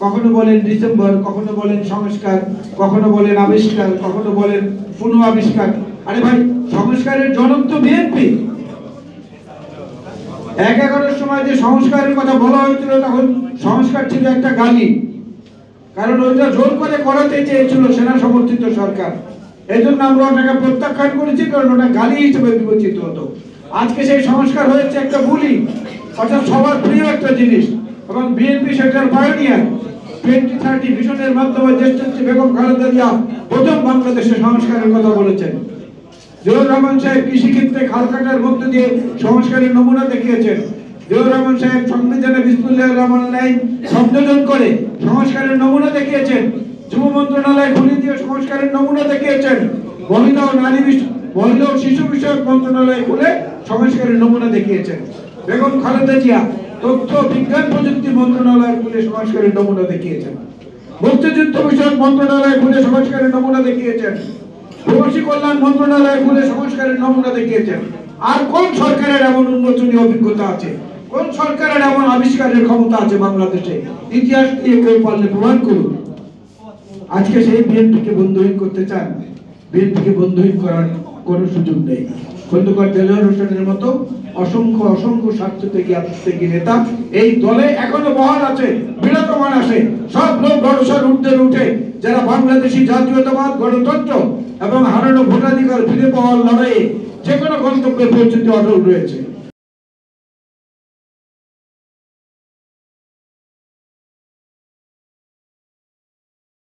কখনো বলেন ডিসেম্বর, কখনো বলেন সংস্কার, কখনো বলেন আবিষ্কার, কখনো বলেন পুনঃ আবিষ্কার। আরে ভাই, সংস্কারের জনক তো বিএনপি। ১-১১-র সময় যে সংস্কারের কথা বলা হয়েছিল, তখন সংস্কার ছিল একটা গালি, কারণ ওইটা জোর করে করাতে চেয়েছিল সেনা সমর্থিত সরকার। এই জন্য আমরা ওটাকে প্রত্যাখ্যান করেছি, কারণ ওটা গালি হিসেবে বিবেচিত হতো। আজকে সেই সংস্কার হয়েছে একটা বুলি, অর্থাৎ সবার প্রিয় একটা জিনিস, এবং বিএনপি সেটার পায়োনিয়ার। 2030 ভিশনের মাধ্যমে দেশনেত্রী বেগম খালেদা জিয়া প্রথম বাংলাদেশে সংস্কারের কথা বলেছেন। জিয়াউর রহমান সাহেব কৃষিক্ষেত্রে খাল কাটার মধ্য দিয়ে সংস্কারের নমুনা দেখিয়েছেন। জিয়াউর রহমান সাহেব সংবিধানে বিসমিল্লাহির রহমানির রহিম সংযোজন করে সংস্কারের নমুনা দেখিয়েছেন। যুব মন্ত্রণালয় খুলে দিয়ে সংস্কারের নমুনা দেখিয়েছেন। মহিলা ও শিশু বিষয়ক মন্ত্রণালয় খুলে সংস্কারের নমুনা দেখিয়েছেন। বেগম খালেদা জিয়া তথ্য বিজ্ঞান প্রযুক্তি মন্ত্রণালয় খুলে সংস্কারের নমুনা দেখিয়েছেন। মুক্তিযুদ্ধ বিষয়ক মন্ত্রণালয় খুলে সংস্কারের নমুনা দেখিয়েছেন। প্রবাসী কল্যাণ মন্ত্রণালয় খুলে সংস্কারের নমুনা দেখিয়েছেন। আর কোন সরকারের এমন উন্মোচনী অভিজ্ঞতা আছে? কোন সরকারের এমন আবিষ্কারের ক্ষমতা আছে বাংলাদেশে? ইতিহাস দিয়ে কেউ পারলে প্রমাণ করুন। আজকে সেই বিএনপিকে বন্ধুহীন করতে চান। বিএনপিকে বন্ধুহীন করার কোনো সুযোগ নেই। খন্দকার দেলোয়ার হোসেনের মতো অসংখ্য অসংখ্য স্বার্থত্যাগী নেতা এই দলে এখনো বহাল আছে, বিরাজমান আছে। সব লোক ভরসার ঊর্ধ্বে উঠে যারা বাংলাদেশী জাতীয়তাবাদ, গণতন্ত্র এবং হারানো ভোটাধিকার ফিরে পাওয়ার লড়াইয়ে যে কোনো গন্তব্যে পৌঁছতে অটল রয়েছে।